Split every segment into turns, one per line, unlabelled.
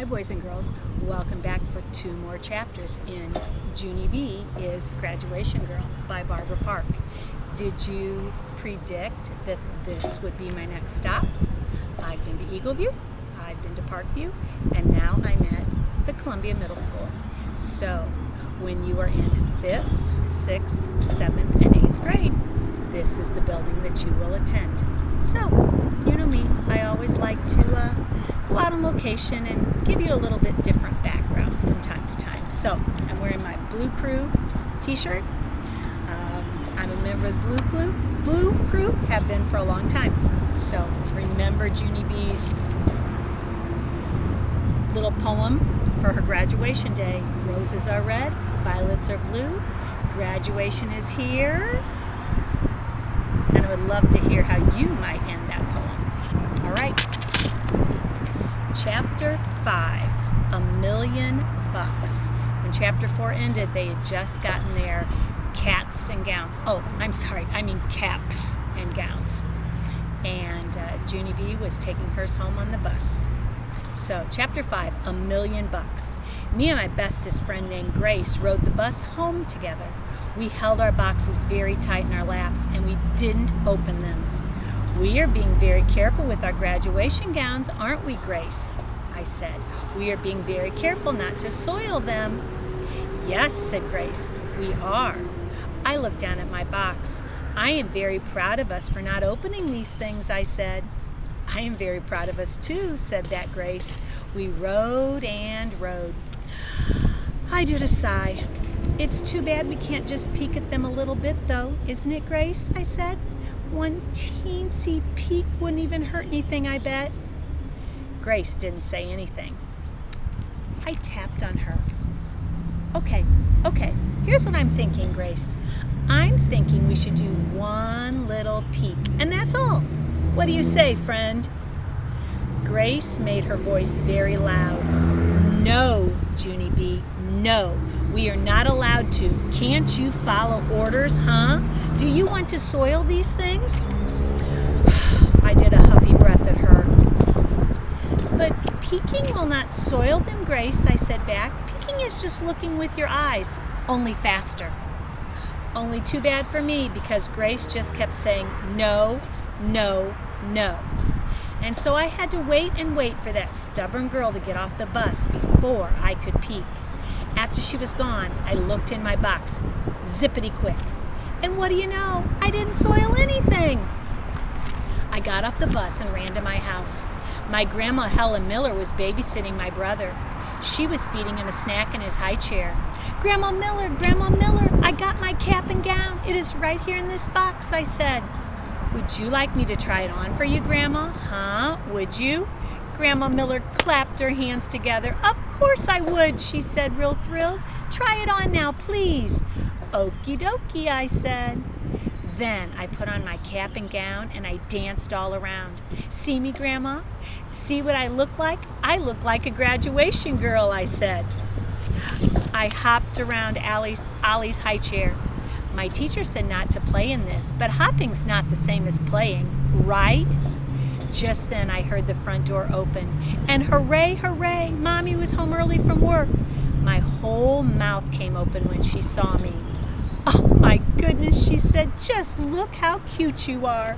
Hi, boys and girls. Welcome back for 2 more chapters in Junie B is Graduation Girl by Barbara Park. Did you predict that this would be my next stop? I've been to Eagleview, I've been to Parkview, and now I'm at the Columbia Middle School. So, when you are in 5th, 6th, 7th, and 8th grade, this is the building that you will attend. So, you know me, I always like to go out on location and give you a little bit different background from time to time. So, I'm wearing my Blue Crew t-shirt. I'm a member of the Blue Crew, have been for a long time. So, remember Junie B's little poem for her graduation day. Roses are red, violets are blue, graduation is here. And I would love to hear how you might end that poem. All right. Chapter 5, $1 million. When Chapter 4 ended, they had just gotten their caps and gowns. Caps and gowns. And Junie B was taking hers home on the bus. So, Chapter 5, $1 million. Me and my bestest friend named Grace rode the bus home together. We held our boxes very tight in our laps, and we didn't open them. We are being very careful with our graduation gowns, aren't we, Grace? I said. We are being very careful not to soil them. Yes, said Grace, we are. I looked down at my box. I am very proud of us for not opening these things, I said. I am very proud of us too, said that Grace. We rode and rode. I did a sigh. It's too bad we can't just peek at them a little bit, though, isn't it, Grace? I said. One teensy peek wouldn't even hurt anything, I bet. Grace didn't say anything. I tapped on her. Okay, here's what I'm thinking, Grace. I'm thinking we should do one little peek, and that's all. What do you say, friend? Grace made her voice very loud. No, Junie B, no. We are not allowed to. Can't you follow orders, huh? Do you want to soil these things? I did a huffy breath at her. But peeking will not soil them, Grace, I said back. Peeking is just looking with your eyes, only faster. Only too bad for me, because Grace just kept saying no, no, no. And so I had to wait and wait for that stubborn girl to get off the bus before I could peek. After she was gone, I looked in my box, zippity quick. And what do you know? I didn't soil anything. I got off the bus and ran to my house. My grandma Helen Miller was babysitting my brother. She was feeding him a snack in his high chair. Grandma Miller, I got my cap and gown. It is right here in this box, I said. Would you like me to try it on for you, Grandma? Huh? Would you? Grandma Miller clapped her hands together. Of course I would, she said, real thrilled. Try it on now, please. Okie dokie, I said. Then I put on my cap and gown and I danced all around. See me, Grandma? See what I look like? I look like a graduation girl, I said. I hopped around Ollie's high chair. My teacher said not to play in this, but hopping's not the same as playing, right? Just then I heard the front door open, and hooray, hooray, Mommy was home early from work. My whole mouth came open when she saw me. Oh my goodness, she said, just look how cute you are.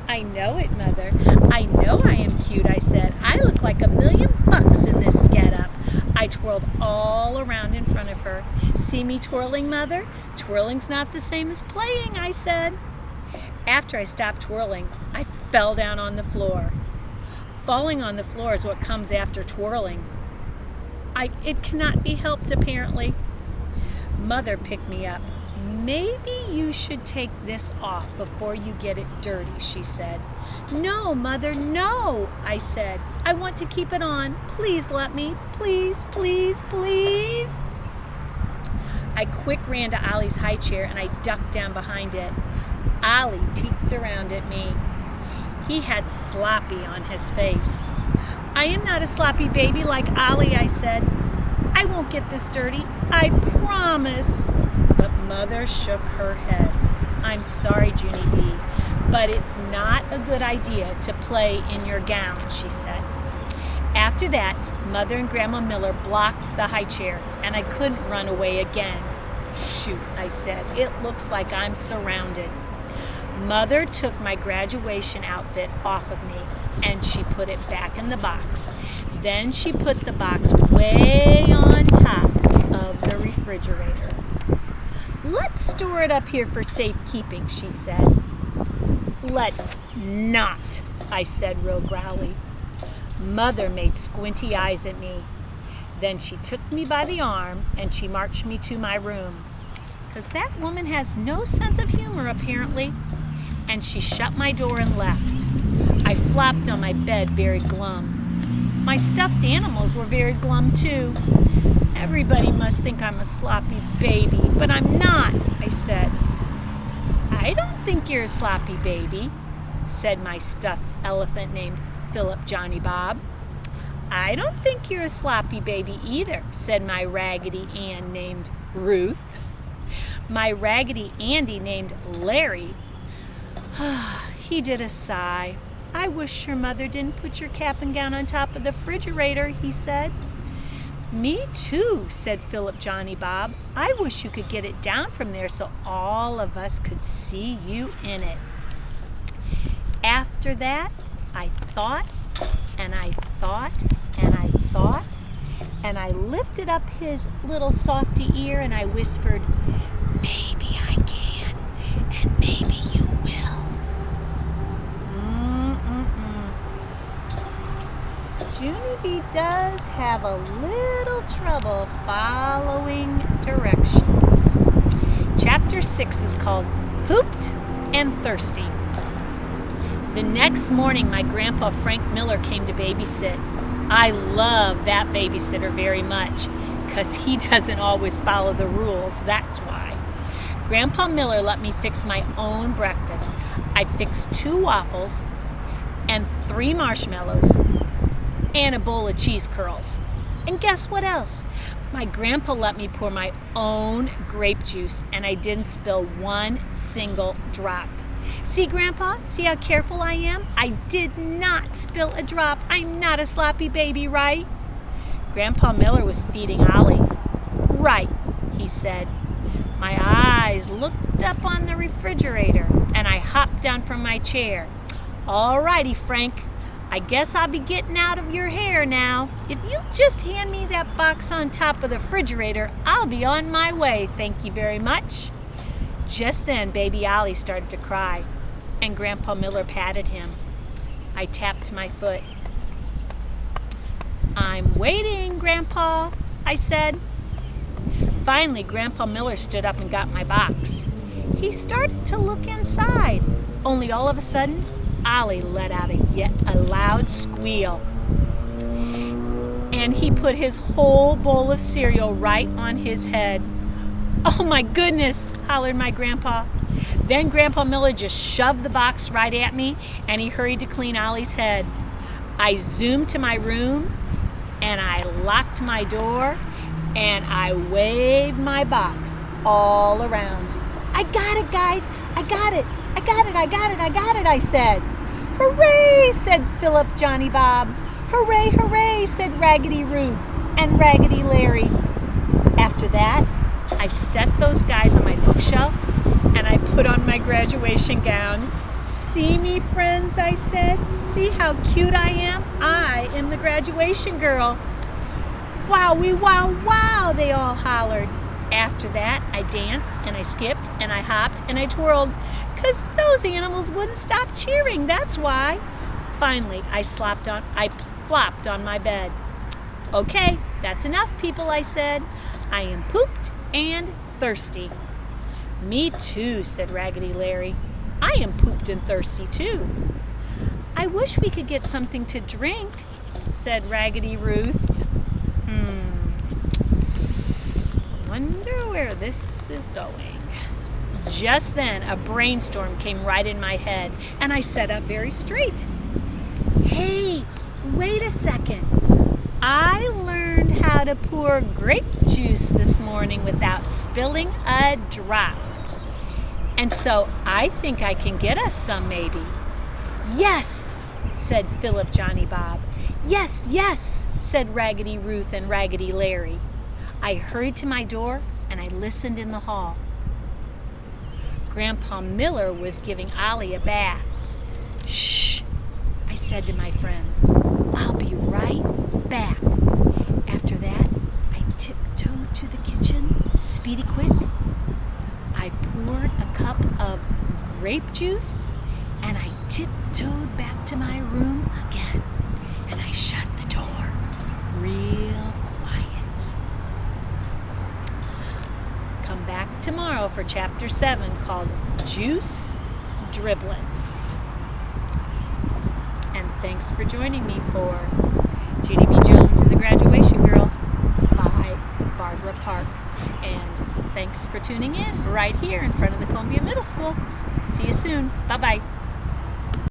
I know it, Mother. I know I am cute, I said. I look like $1 million in this getup. I twirled all around in front of her. See me twirling, Mother? Twirling's not the same as playing, I said. After I stopped twirling, I fell down on the floor. Falling on the floor is what comes after twirling. It cannot be helped, apparently. Mother picked me up. Maybe you should take this off before you get it dirty, she said. No, Mother, no, I said. I want to keep it on. Please let me. Please, please, please. I quick ran to Ollie's high chair and I ducked down behind it. Ollie peeked around at me. He had sloppy on his face. I am not a sloppy baby like Ollie, I said. I won't get this dirty. I promise. But Mother shook her head. I'm sorry, Junie B, but it's not a good idea to play in your gown, she said. After that, Mother and Grandma Miller blocked the high chair, and I couldn't run away again. Shoot, I said, it looks like I'm surrounded. Mother took my graduation outfit off of me, and she put it back in the box. Then she put the box way on top of the refrigerator. Let's store it up here for safekeeping, she said. Let's not, I said real growly. Mother made squinty eyes at me. Then she took me by the arm and she marched me to my room. 'Cause that woman has no sense of humor, apparently. And she shut my door and left. I flopped on my bed very glum. My stuffed animals were very glum too. Everybody must think I'm a sloppy baby, but I'm not, I said. I don't think you're a sloppy baby, said my stuffed elephant named Philip Johnny Bob. I don't think you're a sloppy baby either, said my Raggedy Ann named Ruth. My Raggedy Andy named Larry. He did a sigh. I wish your mother didn't put your cap and gown on top of the refrigerator, he said. Me too, said Philip Johnny Bob. I wish you could get it down from there so all of us could see you in it. After that, I thought, and I thought, and I thought, and I lifted up his little softy ear and I whispered, maybe I can, and maybe you will. Junie B does have a little trouble following directions. Chapter 6 is called Pooped and Thirsty. The next morning, my grandpa Frank Miller came to babysit. I love that babysitter very much because he doesn't always follow the rules, that's why. Grandpa Miller let me fix my own breakfast. I fixed 2 waffles and 3 marshmallows and a bowl of cheese curls. And guess what else? My grandpa let me pour my own grape juice and I didn't spill 1 single drop. See, Grandpa? See how careful I am? I did not spill a drop. I'm not a sloppy baby, right? Grandpa Miller was feeding Ollie. Right, he said. My eyes looked up on the refrigerator and I hopped down from my chair. All righty, Frank. I guess I'll be getting out of your hair now. If you just hand me that box on top of the refrigerator, I'll be on my way. Thank you very much. Just then, baby Ollie started to cry, and Grandpa Miller patted him. I tapped my foot. I'm waiting, Grandpa, I said. Finally, Grandpa Miller stood up and got my box. He started to look inside, only all of a sudden, Ollie let out a loud squeal. And he put his whole bowl of cereal right on his head. Oh my goodness, hollered my grandpa. Then Grandpa Miller just shoved the box right at me and he hurried to clean Ollie's head. I zoomed to my room and I locked my door and I waved my box all around. I got it, guys. I got it. I got it. I got it. I got it, I said. Hooray, said Philip Johnny Bob. Hooray, hooray, said Raggedy Ruth and Raggedy Larry. After that, I set those guys on my bookshelf and I put on my graduation gown. See me, friends, I said. See how cute I am? I am the graduation girl. Wowie, wow, wow, they all hollered. After that, I danced and I skipped and I hopped and I twirled because those animals wouldn't stop cheering, that's why. Finally, I flopped on my bed. Okay, that's enough, people, I said. I am pooped and thirsty. Me too, said Raggedy Larry. I am pooped and thirsty too. I wish we could get something to drink, said Raggedy Ruth. Wonder where this is going. Just then, a brainstorm came right in my head, and I sat up very straight. Hey, wait a second. I learned how to pour grape juice this morning without spilling a drop. And so I think I can get us some maybe. Yes, said Philip Johnny Bob. "Yes, yes," said Raggedy Ruth and Raggedy Larry. I hurried to my door and I listened in the hall. Grandpa Miller was giving Ollie a bath. "Shh," I said to my friends. "I'll be right back." After that, I tiptoed to the kitchen, speedy quick. I poured a cup of grape juice and I tiptoed back to my room again. And I shut the door real quiet. Come back tomorrow for Chapter 7 called Juice Driblets. And thanks for joining me for Junie B. Jones is a Graduation Girl by Barbara Park. And thanks for tuning in right here in front of the Columbia Middle School. See you soon. Bye-bye.